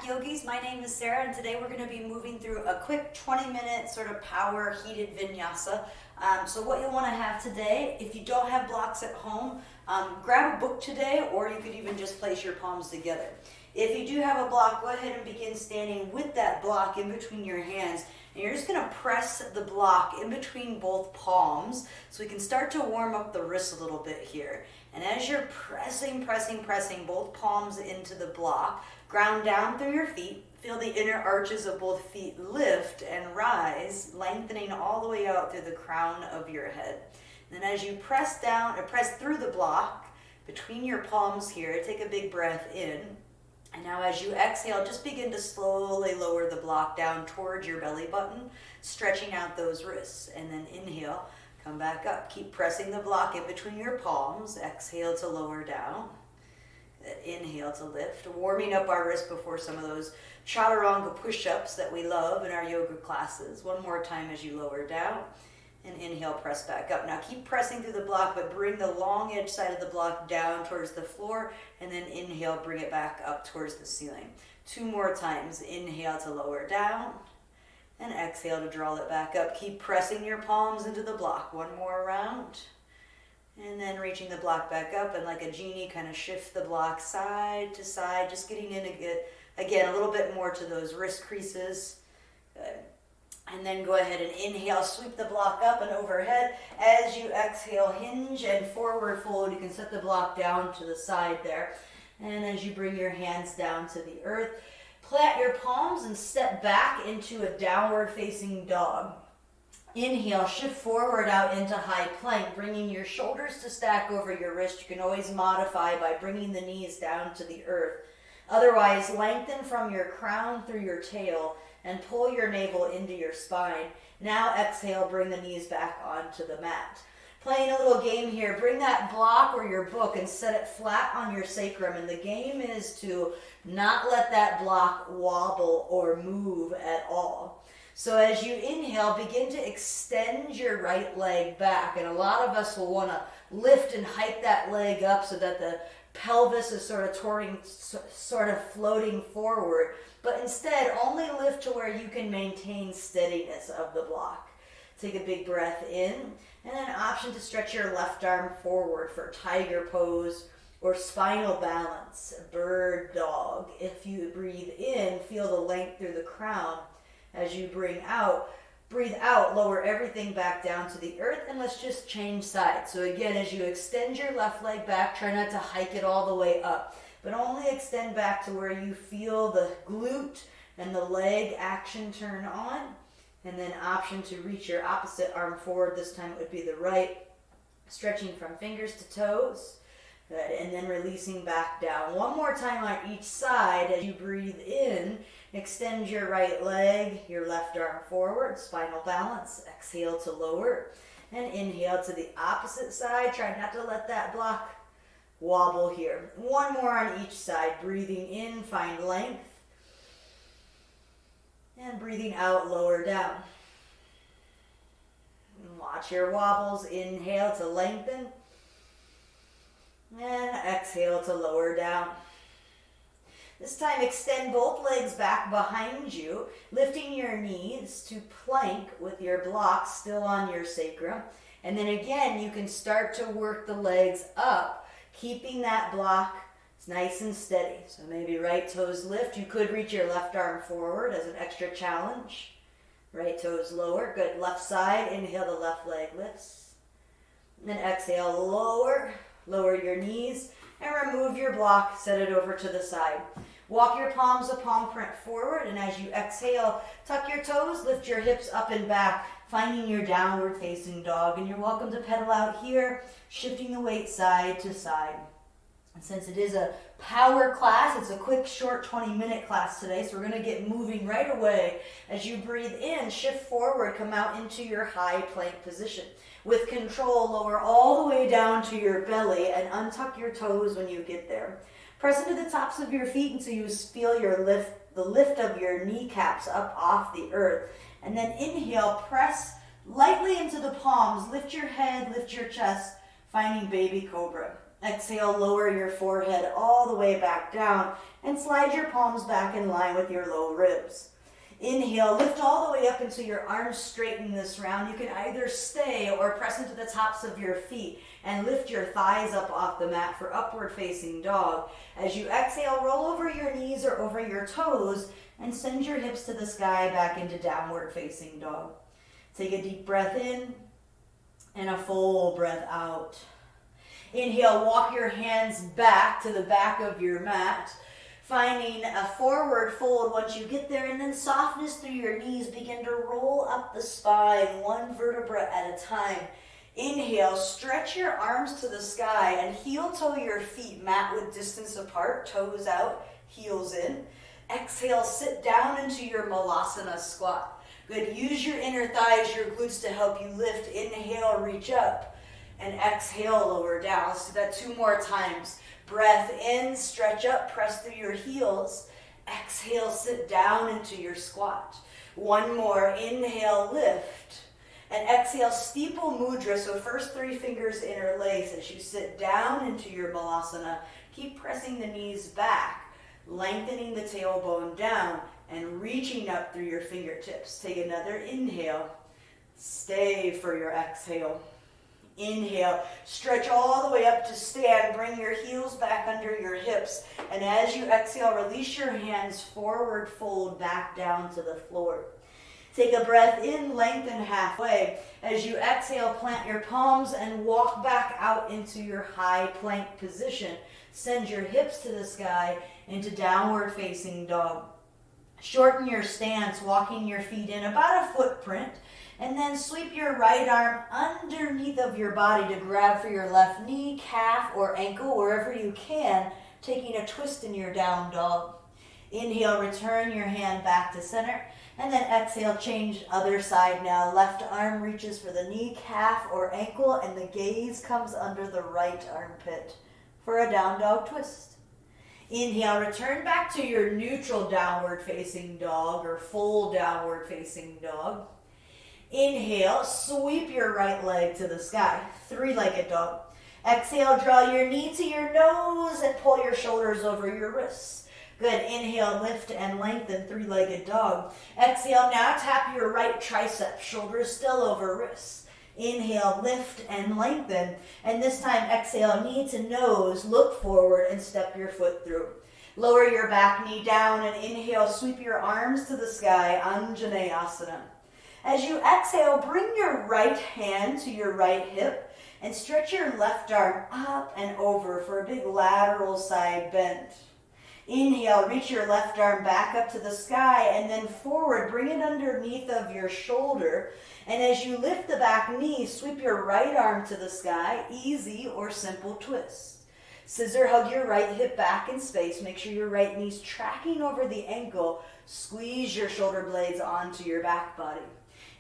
back, yogis. My name is Sarah, and today we're going to be moving through a quick 20-minute sort of power heated vinyasa. So what you'll want to have today, if you don't have blocks at home, grab a book today, or you could even just place your palms together. If you do have a block, go ahead and begin standing with that block in between your hands. And you're just going to press the block in between both palms so we can start to warm up the wrists a little bit here. And as you're pressing both palms into the block, ground down through your feet. Feel the inner arches of both feet lift and rise, lengthening all the way out through the crown of your head. And then as you press down or press through the block between your palms here, take a big breath in. And now as you exhale, just begin to slowly lower the block down towards your belly button, stretching out those wrists. And then inhale, come back up. Keep pressing the block in between your palms. Exhale to lower down. Inhale to lift. Warming up our wrists before some of those chaturanga push-ups that we love in our yoga classes. One more time as you lower down. And inhale, press back up. Now keep pressing through the block, but bring the long edge side of the block down towards the floor, and then inhale, bring it back up towards the ceiling. 2 more times. Inhale to lower down, and exhale to draw it back up. Keep pressing your palms into the block. 1 more round, and then reaching the block back up, and like a genie, kind of shift the block side to side, just getting in again a little bit more to those wrist creases. Good. And then go ahead and inhale, sweep the block up and overhead. As you exhale, hinge and forward fold. You can set the block down to the side there. And as you bring your hands down to the earth, plant your palms and step back into a downward facing dog. Inhale, shift forward out into high plank, bringing your shoulders to stack over your wrist. You can always modify by bringing the knees down to the earth. Otherwise, lengthen from your crown through your tail and pull your navel into your spine. Now exhale, bring the knees back onto the mat. Playing a little game here, bring that block or your book and set it flat on your sacrum. And the game is to not let that block wobble or move at all. So as you inhale, begin to extend your right leg back. And a lot of us will want to lift and hike that leg up so that the pelvis is sort of floating forward. But instead, only lift to where you can maintain steadiness of the block. Take a big breath in, and an option to stretch your left arm forward for tiger pose or spinal balance, bird dog. If you breathe in, feel the length through the crown. As you breathe out, lower everything back down to the earth, and let's just change sides. So again, as you extend your left leg back, try not to hike it all the way up, but only extend back to where you feel the glute and the leg action turn on. And then option to reach your opposite arm forward. This time it would be the right, stretching from fingers to toes. Good. And then releasing back down. 1 more time on each side. As you breathe in, extend your right leg, your left arm forward, spinal balance. Exhale to lower. And inhale to the opposite side. Try not to let that block wobble here. 1 more on each side. Breathing in, find length. And breathing out, lower down. And watch your wobbles. Inhale to lengthen. And exhale to lower down. This time extend both legs back behind you, lifting your knees to plank with your block still on your sacrum. And then again, you can start to work the legs up, keeping that block nice and steady. So maybe right toes lift. You could reach your left arm forward as an extra challenge. Right toes lower. Good. Left side. Inhale, the left leg lifts. And then exhale, lower. Lower your knees and remove your block. Set it over to the side. Walk your palms a palm print forward, and as you exhale, tuck your toes, lift your hips up and back, finding your downward facing dog. And you're welcome to pedal out here, shifting the weight side to side. And since it is a power class, it's a quick, short 20-minute class today, so we're going to get moving right away. As you breathe in, shift forward, come out into your high plank position. With control, lower all the way down to your belly and untuck your toes when you get there. Press into the tops of your feet until you feel the lift of your kneecaps up off the earth. And then inhale, press lightly into the palms, lift your head, lift your chest, finding baby cobra. Exhale, lower your forehead all the way back down and slide your palms back in line with your low ribs. Inhale, lift all the way up until your arms straighten this round. You can either stay or press into the tops of your feet and lift your thighs up off the mat for upward facing dog. As you exhale, roll over your knees or over your toes and send your hips to the sky back into downward facing dog. Take a deep breath in and a full breath out. Inhale, walk your hands back to the back of your mat, finding a forward fold once you get there, and then softness through your knees. Begin to roll up the spine, one vertebra at a time. Inhale, stretch your arms to the sky and heel toe your feet mat width distance apart, toes out, heels in. Exhale, sit down into your malasana squat. Good, use your inner thighs, your glutes to help you lift. Inhale, reach up. And exhale, lower down. Let's do that 2 more times. Breath in, stretch up, press through your heels. Exhale, sit down into your squat. 1 more, inhale, lift. And exhale, steeple mudra, so first 3 fingers interlace as you sit down into your malasana. Keep pressing the knees back, lengthening the tailbone down, and reaching up through your fingertips. Take another inhale. Stay for your exhale. Inhale, stretch all the way up to stand. Bring your heels back under your hips. And as you exhale, release your hands forward, fold back down to the floor. Take a breath in, lengthen halfway. As you exhale, plant your palms and walk back out into your high plank position. Send your hips to the sky into downward facing dog. Shorten your stance, walking your feet in about a footprint. And then sweep your right arm underneath of your body to grab for your left knee, calf, or ankle, wherever you can, taking a twist in your down dog. Inhale, return your hand back to center. And then exhale, change other side now. Left arm reaches for the knee, calf, or ankle, and the gaze comes under the right armpit for a down dog twist. Inhale, return back to your neutral downward facing dog or full downward facing dog. Inhale, sweep your right leg to the sky, 3-legged dog. Exhale, draw your knee to your nose and pull your shoulders over your wrists. Good, inhale, lift and lengthen, 3-legged dog. Exhale, now tap your right tricep, shoulders still over wrists. Inhale, lift and lengthen. And this time, exhale, knee to nose, look forward and step your foot through. Lower your back knee down and inhale, sweep your arms to the sky, Anjaneyasana. As you exhale, bring your right hand to your right hip and stretch your left arm up and over for a big lateral side bend. Inhale, reach your left arm back up to the sky and then forward. Bring it underneath of your shoulder. And as you lift the back knee, sweep your right arm to the sky, easy or simple twist. Scissor hug your right hip back in space. Make sure your right knee's tracking over the ankle. Squeeze your shoulder blades onto your back body.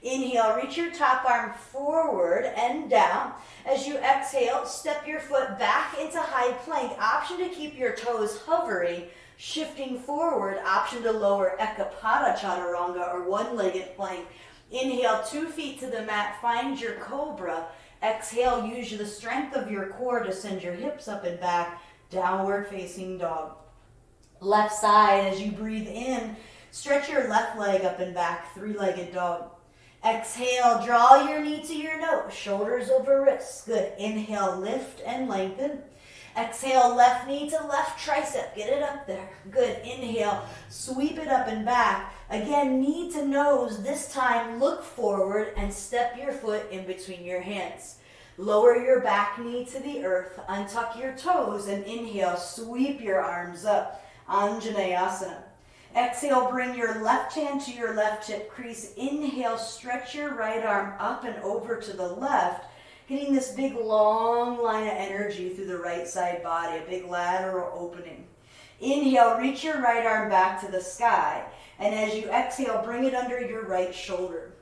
Inhale, reach your top arm forward and down. As you exhale, step your foot back into high plank. Option to keep your toes hovering, shifting forward. Option to lower Ekapada Chaturanga or 1-legged plank. Inhale, 2 feet to the mat. Find your cobra. Exhale, use the strength of your core to send your hips up and back. Downward facing dog. Left side, as you breathe in, stretch your left leg up and back. 3-legged dog. Exhale, draw your knee to your nose, shoulders over wrists. Good. Inhale, lift and lengthen. Exhale, left knee to left tricep. Get it up there. Good. Inhale, sweep it up and back. Again, knee to nose. This time, look forward and step your foot in between your hands. Lower your back knee to the earth. Untuck your toes and inhale, sweep your arms up. Anjaneyasana. Exhale, bring your left hand to your left hip crease. Inhale, stretch your right arm up and over to the left, getting this big long line of energy through the right side body, a big lateral opening. Inhale, reach your right arm back to the sky. And as you exhale, bring it under your right shoulder.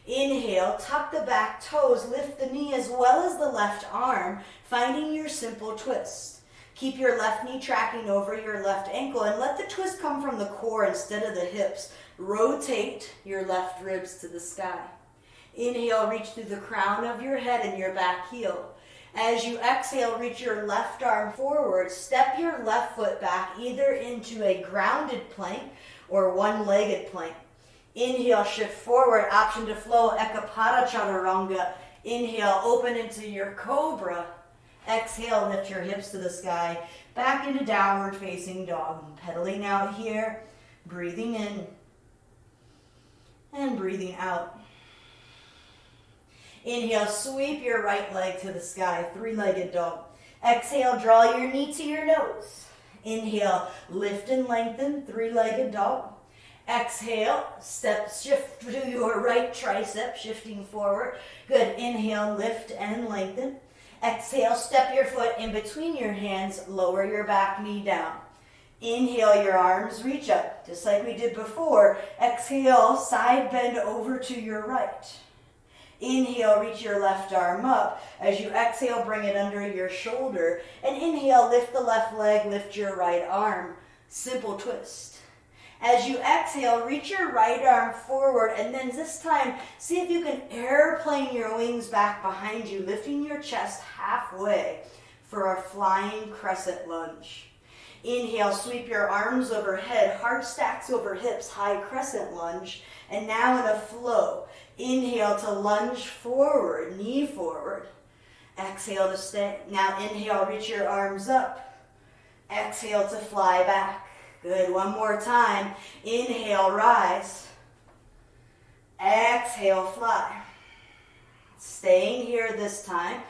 Inhale, tuck the back toes, lift the knee as well as the left arm, finding your simple twist. Keep your left knee tracking over your left ankle and let the twist come from the core instead of the hips. Rotate your left ribs to the sky. Inhale, reach through the crown of your head and your back heel. As you exhale, reach your left arm forward. Step your left foot back either into a grounded plank or one-legged plank. Inhale, shift forward, option to flow, Ekapada Chaturanga. Inhale, open into your cobra. Exhale, lift your hips to the sky. Back into downward facing dog. Pedaling out here, breathing in and breathing out. Inhale, sweep your right leg to the sky, three-legged dog. Exhale, draw your knee to your nose. Inhale, lift and lengthen, three-legged dog. Exhale, shift to your right tricep, shifting forward. Good, inhale, lift and lengthen. Exhale, step your foot in between your hands, lower your back knee down. Inhale, your arms reach up, just like we did before. Exhale, side bend over to your right. Inhale, reach your left arm up. As you exhale, bring it under your shoulder. And inhale, lift the left leg, lift your right arm. Simple twist. As you exhale, reach your right arm forward, and then this time, see if you can airplane your wings back behind you, lifting your chest halfway for a flying crescent lunge. Inhale, sweep your arms overhead, heart stacks over hips, high crescent lunge, and now in a flow. Inhale to lunge forward, knee forward. Exhale to stay. Now inhale, reach your arms up. Exhale to fly back. Good, one more time. Inhale, rise. Exhale, fly. Staying here this time.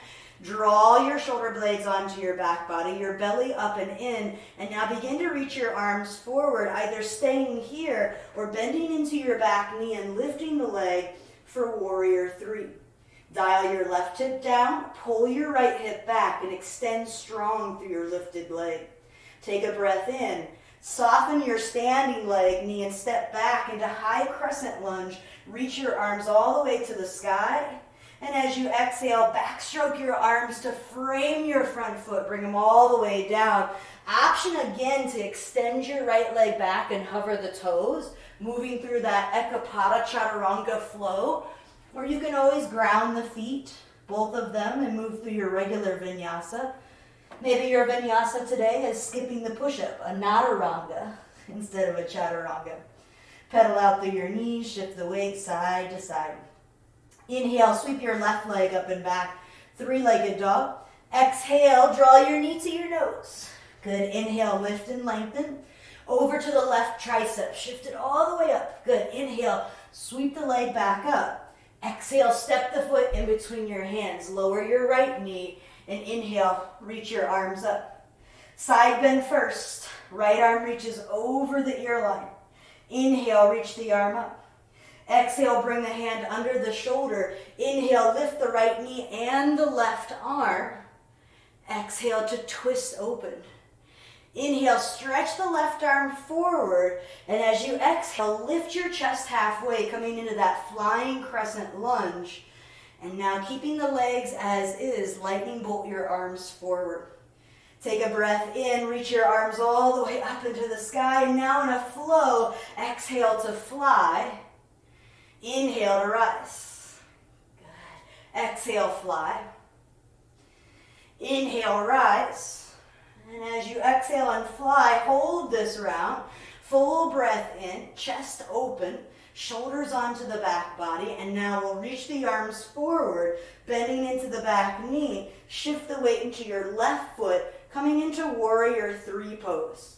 Draw your shoulder blades onto your back body, your belly up and in, and now begin to reach your arms forward, either staying here or bending into your back knee and lifting the leg for warrior three. Dial your left hip down, pull your right hip back, and extend strong through your lifted leg. Take a breath in. Soften your standing leg, knee, and step back into high crescent lunge. Reach your arms all the way to the sky. And as you exhale, backstroke your arms to frame your front foot. Bring them all the way down. Option again to extend your right leg back and hover the toes, moving through that Ekapada Chaturanga flow. Or you can always ground the feet, both of them, and move through your regular vinyasa. Maybe your vinyasa today is skipping the push-up, a nataranga instead of a chaturanga. Pedal out through your knees, shift the weight side to side. Inhale, sweep your left leg up and back, three-legged dog. Exhale, draw your knee to your nose. Good, inhale, lift and lengthen. Over to the left tricep, shift it all the way up. Good, inhale, sweep the leg back up. Exhale, step the foot in between your hands, lower your right knee. And inhale, reach your arms up. Side bend first. Right arm reaches over the ear line. Inhale, reach the arm up. Exhale, bring the hand under the shoulder. Inhale, lift the right knee and the left arm. Exhale to twist open. Inhale, stretch the left arm forward. And as you exhale, lift your chest halfway, coming into that flying crescent lunge. And now keeping the legs as is, lightning bolt your arms forward. Take a breath in, reach your arms all the way up into the sky. And now in a flow, exhale to fly. Inhale to rise. Good. Exhale, fly. Inhale, rise. And as you exhale and fly, hold this round. Full breath in, chest open. Shoulders onto the back body, and now we'll reach the arms forward, bending into the back knee. Shift the weight into your left foot, coming into warrior three pose.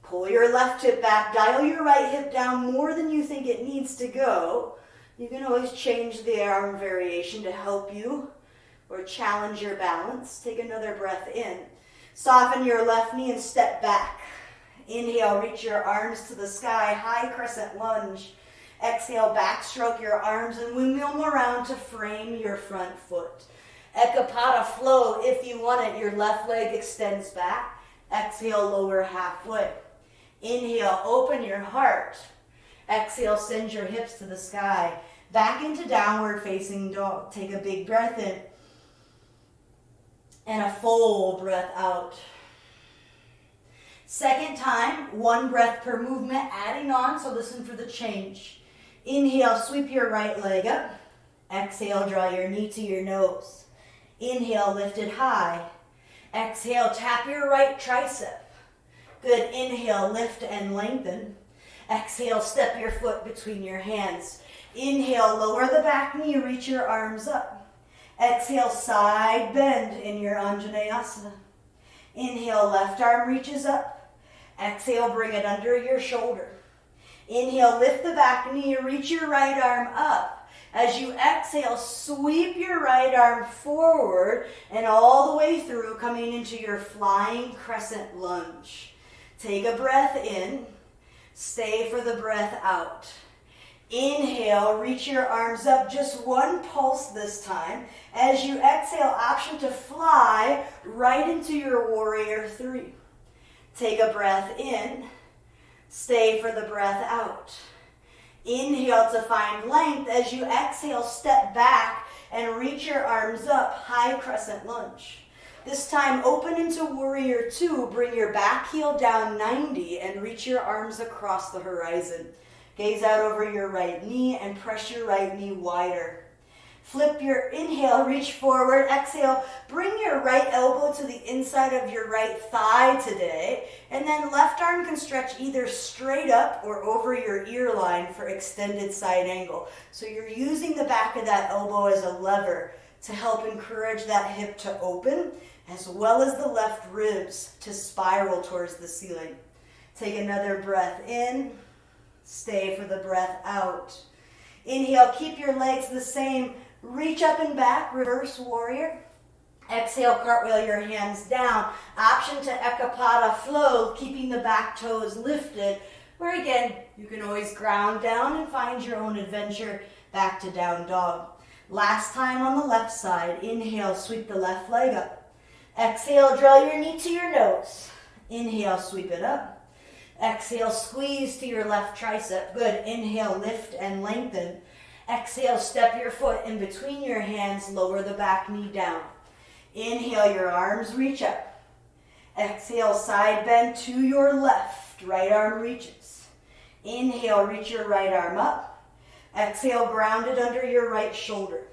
Pull your left hip back, dial your right hip down more than you think it needs to go. You can always change the arm variation to help you or challenge your balance. Take another breath in. Soften your left knee and step back. Inhale, reach your arms to the sky, high crescent lunge. Exhale, backstroke your arms and windmill them around to frame your front foot. Ekapada flow, if you want it, your left leg extends back. Exhale, lower halfway. Inhale, open your heart. Exhale, send your hips to the sky. Back into downward facing dog. Take a big breath in. And a full breath out. Second time, one breath per movement, adding on, so listen for the change. Inhale, sweep your right leg up. Exhale, draw your knee to your nose. Inhale, lift it high. Exhale, tap your right tricep. Good. Inhale, lift and lengthen. Exhale, step your foot between your hands. Inhale, lower the back knee, reach your arms up. Exhale, side bend in your Anjaneyasana. Inhale, left arm reaches up. Exhale, bring it under your shoulder. Inhale, lift the back knee, reach your right arm up. As you exhale, sweep your right arm forward and all the way through, coming into your flying crescent lunge. Take a breath in. Stay for the breath out. Inhale, reach your arms up, just one pulse this time. As you exhale, option to fly right into your warrior three. Take a breath in. Stay for the breath out. Inhale to find length. As you exhale, step back and reach your arms up, high crescent lunge. This time, open into warrior two. Bring your back heel down 90 and reach your arms across the horizon. Gaze out over your right knee and press your right knee wider. Flip your inhale, reach forward. Exhale, bring your right elbow to the inside of your right thigh today. And then left arm can stretch either straight up or over your ear line for extended side angle. So you're using the back of that elbow as a lever to help encourage that hip to open, as well as the left ribs to spiral towards the ceiling. Take another breath in. Stay for the breath out. Inhale, keep your legs the same. Reach up and back, reverse warrior. Exhale, cartwheel your hands down. Option to Ekapada flow, keeping the back toes lifted. Where again, you can always ground down and find your own adventure back to down dog. Last time on the left side. Inhale, sweep the left leg up. Exhale, draw your knee to your nose. Inhale, sweep it up. Exhale, squeeze to your left tricep. Good. Inhale, lift and lengthen. Exhale, step your foot in between your hands, lower the back knee down. Inhale, your arms reach up. Exhale, side bend to your left, right arm reaches. Inhale, reach your right arm up. Exhale, ground it under your right shoulder.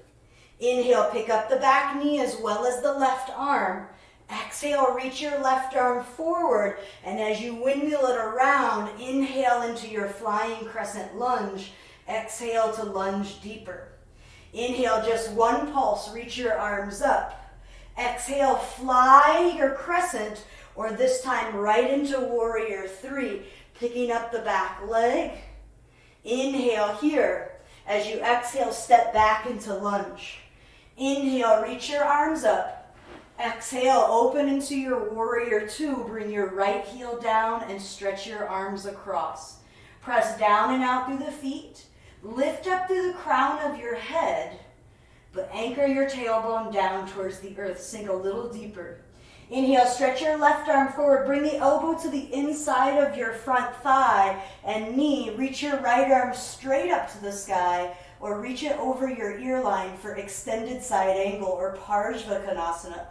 Inhale, pick up the back knee as well as the left arm. Exhale, reach your left arm forward, and as you windmill it around, inhale into your flying crescent lunge. Exhale to lunge deeper. Inhale, just one pulse, reach your arms up. Exhale, fly your crescent, or this time right into warrior three, picking up the back leg. Inhale here. As you exhale, step back into lunge. Inhale, reach your arms up. Exhale, open into your warrior two. Bring your right heel down and stretch your arms across. Press down and out through the feet. Lift up through the crown of your head, but anchor your tailbone down towards the earth. Sink a little deeper. Inhale, stretch your left arm forward. Bring the elbow to the inside of your front thigh and knee. Reach your right arm straight up to the sky, or reach it over your ear line for extended side angle or Parshvakonasana.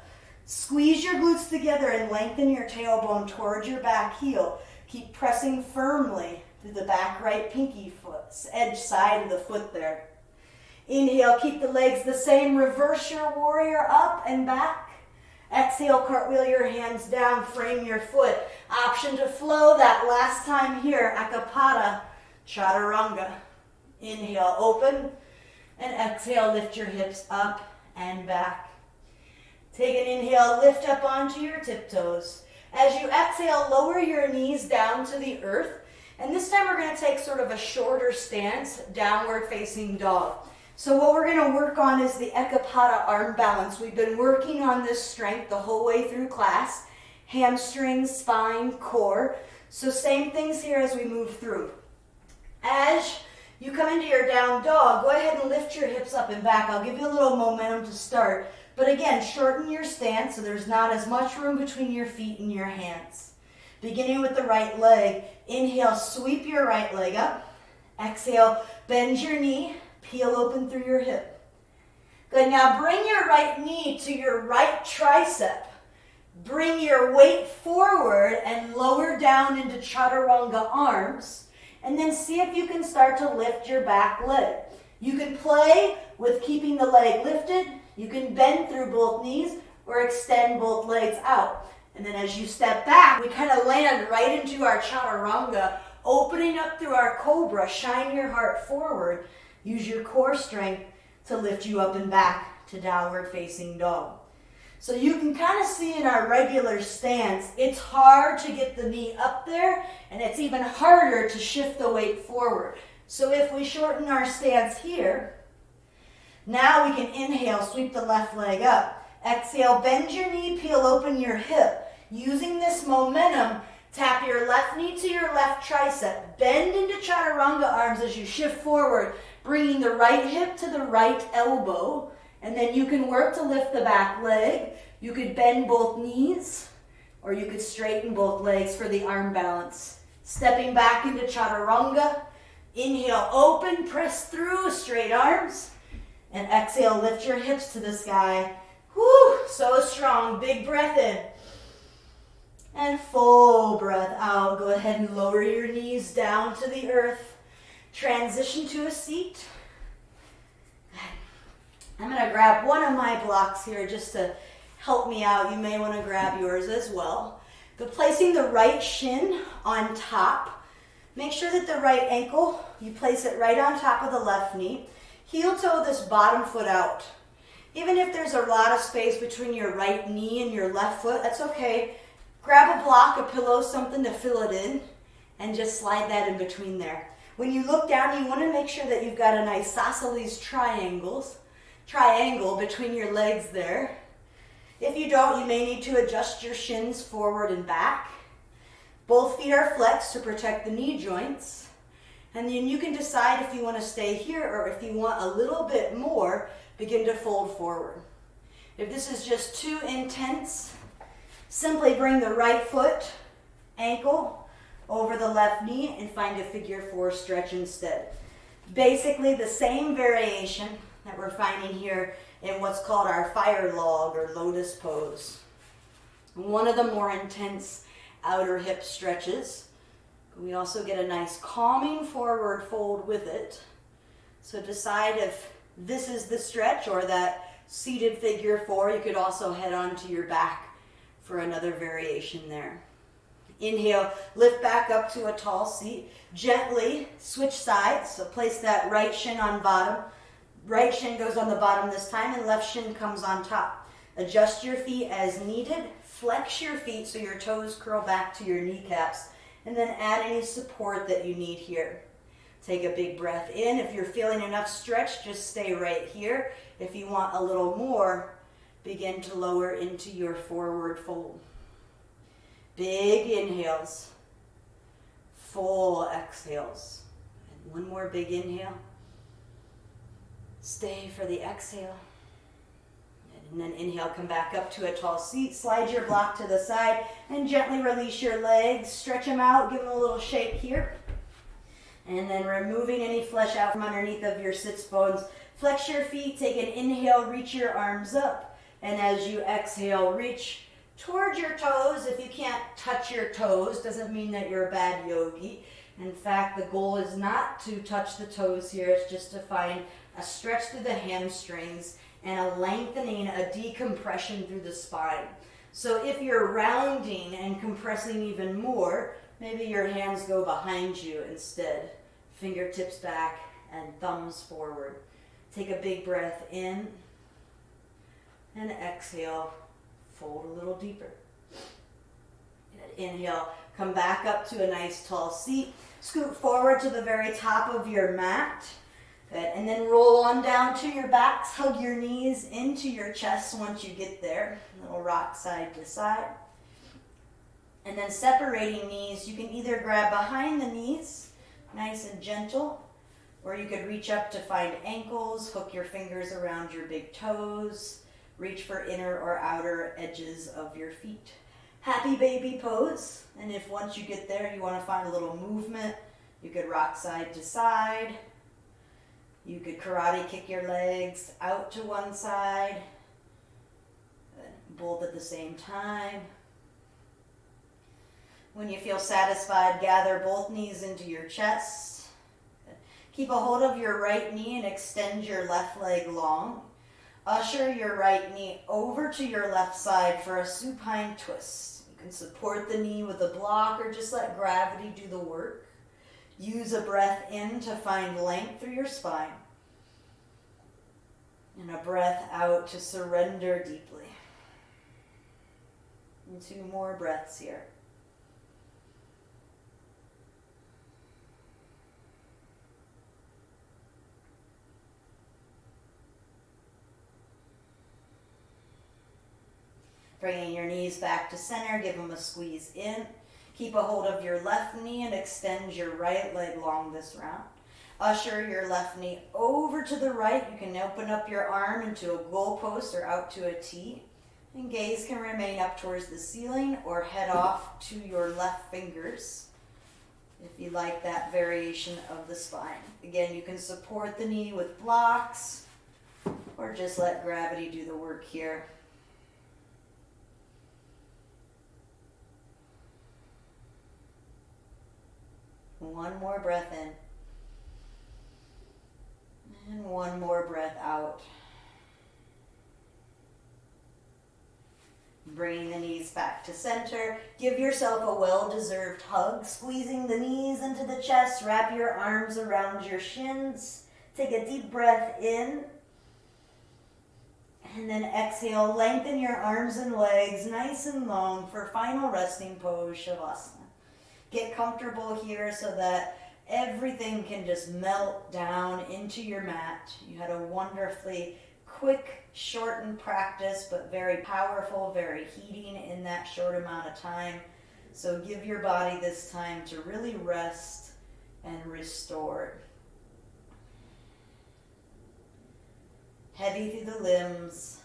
Squeeze your glutes together and lengthen your tailbone towards your back heel. Keep pressing firmly through the back right pinky foot, edge side of the foot there. Inhale, keep the legs the same. Reverse your warrior up and back. Exhale, cartwheel your hands down, frame your foot. Option to flow that last time here, Ekapada Chaturanga. Inhale, open, and exhale, lift your hips up and back. Take an inhale, lift up onto your tiptoes. As you exhale, lower your knees down to the earth. And this time we're going to take sort of a shorter stance, downward facing dog. So what we're going to work on is the Ekapada arm balance. We've been working on this strength the whole way through class. Hamstrings, spine, core. So same things here as we move through. As you come into your down dog, go ahead and lift your hips up and back. I'll give you a little momentum to start. But again, shorten your stance so there's not as much room between your feet and your hands. Beginning with the right leg, inhale, sweep your right leg up. Exhale, bend your knee, peel open through your hip. Good, now bring your right knee to your right tricep. Bring your weight forward and lower down into Chaturanga arms. And then see if you can start to lift your back leg. You can play with keeping the leg lifted. You can bend through both knees or extend both legs out. And then as you step back, we kind of land right into our chaturanga, opening up through our cobra. Shine your heart forward. Use your core strength to lift you up and back to downward facing dog. So you can kind of see in our regular stance, it's hard to get the knee up there, and it's even harder to shift the weight forward. So if we shorten our stance here, now we can inhale, sweep the left leg up. Exhale, bend your knee, peel open your hip. Using this momentum, tap your left knee to your left tricep. Bend into chaturanga arms as you shift forward, bringing the right hip to the right elbow. And then you can work to lift the back leg. You could bend both knees, or you could straighten both legs for the arm balance. Stepping back into chaturanga. Inhale, open, press through, straight arms. And exhale, lift your hips to the sky. Whew, so strong. Big breath in. And full breath out. Go ahead and lower your knees down to the earth. Transition to a seat. I'm going to grab one of my blocks here just to help me out. You may want to grab yours as well. But placing the right shin on top. Make sure that the right ankle, you place it right on top of the left knee. Heel toe this bottom foot out. Even if there's a lot of space between your right knee and your left foot, that's okay. Grab a block, a pillow, something to fill it in, and just slide that in between there. When you look down, you want to make sure that you've got an isosceles triangle between your legs there. If you don't, you may need to adjust your shins forward and back. Both feet are flexed to protect the knee joints. And then you can decide if you want to stay here or if you want a little bit more, begin to fold forward. If this is just too intense, simply bring the right foot, ankle, over the left knee and find a figure 4 stretch instead. Basically the same variation that we're finding here in what's called our fire log or lotus pose. One of the more intense outer hip stretches. We also get a nice calming forward fold with it. So decide if this is the stretch or that seated figure 4. You could also head on to your back for another variation there. Inhale, lift back up to a tall seat. Gently switch sides. So place that right shin on bottom. Right shin goes on the bottom this time and left shin comes on top. Adjust your feet as needed. Flex your feet so your toes curl back to your kneecaps. And then add any support that you need here. Take a big breath in. If you're feeling enough stretch, just stay right here. If you want a little more, begin to lower into your forward fold. Big inhales. Full exhales. And one more big inhale. Stay for the exhale. And then inhale, come back up to a tall seat. Slide your block to the side and gently release your legs. Stretch them out. Give them a little shake here. And then removing any flesh out from underneath of your sits bones. Flex your feet. Take an inhale. Reach your arms up. And as you exhale, reach towards your toes. If you can't touch your toes, doesn't mean that you're a bad yogi. In fact, the goal is not to touch the toes here. It's just to find a stretch through the hamstrings and a lengthening, a decompression through the spine. So if you're rounding and compressing even more, maybe your hands go behind you instead. Fingertips back and thumbs forward. Take a big breath in and exhale. Fold a little deeper. Good. Inhale, come back up to a nice tall seat. Scoot forward to the very top of your mat. Good. And then roll on down to your backs. Hug your knees into your chest once you get there. A little rock side to side. And then separating knees, you can either grab behind the knees, nice and gentle, or you could reach up to find ankles, hook your fingers around your big toes, reach for inner or outer edges of your feet. Happy baby pose. And if once you get there, you want to find a little movement, you could rock side to side. You could karate kick your legs out to one side, both at the same time. When you feel satisfied, gather both knees into your chest. Keep a hold of your right knee and extend your left leg long. Usher your right knee over to your left side for a supine twist. You can support the knee with a block or just let gravity do the work. Use a breath in to find length through your spine. And a breath out to surrender deeply. And 2 more breaths here. Bringing your knees back to center, give them a squeeze in. Keep a hold of your left knee and extend your right leg long this round. Usher your left knee over to the right. You can open up your arm into a goalpost or out to a T. And gaze can remain up towards the ceiling or head off to your left fingers if you like that variation of the spine. Again, you can support the knee with blocks or just let gravity do the work here. One more breath in. And one more breath out. Bringing the knees back to center. Give yourself a well-deserved hug, squeezing the knees into the chest. Wrap your arms around your shins. Take a deep breath in. And then exhale, lengthen your arms and legs nice and long for final resting pose, Shavasana. Get comfortable here so that everything can just melt down into your mat. You had a wonderfully quick, shortened practice, but very powerful, very heating in that short amount of time. So give your body this time to really rest and restore. Heavy through the limbs.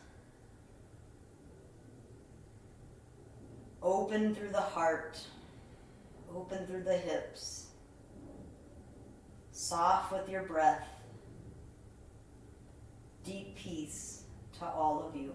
Open through the heart. Open through the hips. Soft with your breath. Deep peace to all of you.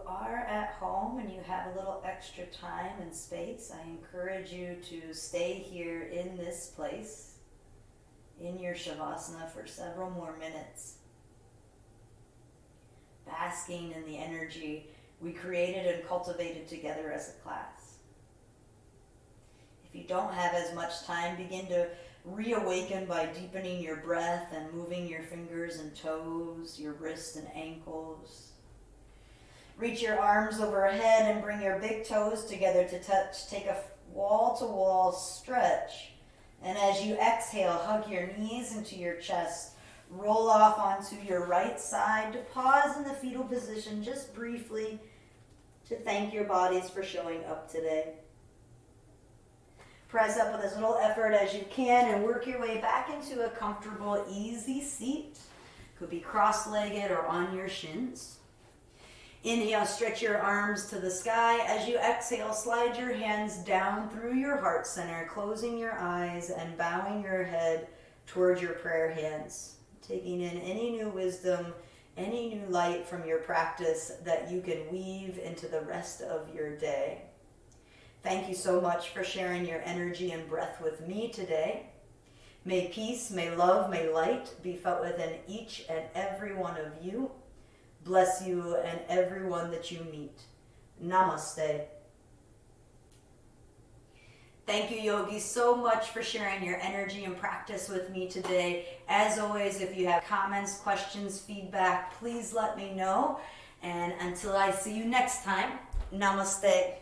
Are at home and you have a little extra time and space, I encourage you to stay here in this place, in your Shavasana for several more minutes, basking in the energy we created and cultivated together as a class. If you don't have as much time, begin to reawaken by deepening your breath and moving your fingers and toes, your wrists and ankles. Reach your arms overhead and bring your big toes together to touch. Take a wall-to-wall stretch. And as you exhale, hug your knees into your chest. Roll off onto your right side to pause in the fetal position just briefly to thank your bodies for showing up today. Press up with as little effort as you can and work your way back into a comfortable, easy seat. Could be cross-legged or on your shins. Inhale, stretch your arms to the sky. As you exhale, slide your hands down through your heart center, closing your eyes and bowing your head towards your prayer hands. Taking in any new wisdom, any new light from your practice that you can weave into the rest of your day. Thank you so much for sharing your energy and breath with me today. May peace, may love, may light be felt within each and every one of you. Bless you and everyone that you meet. Namaste. Thank you, Yogi, so much for sharing your energy and practice with me today. As always, if you have comments, questions, feedback, please let me know. And until I see you next time, namaste.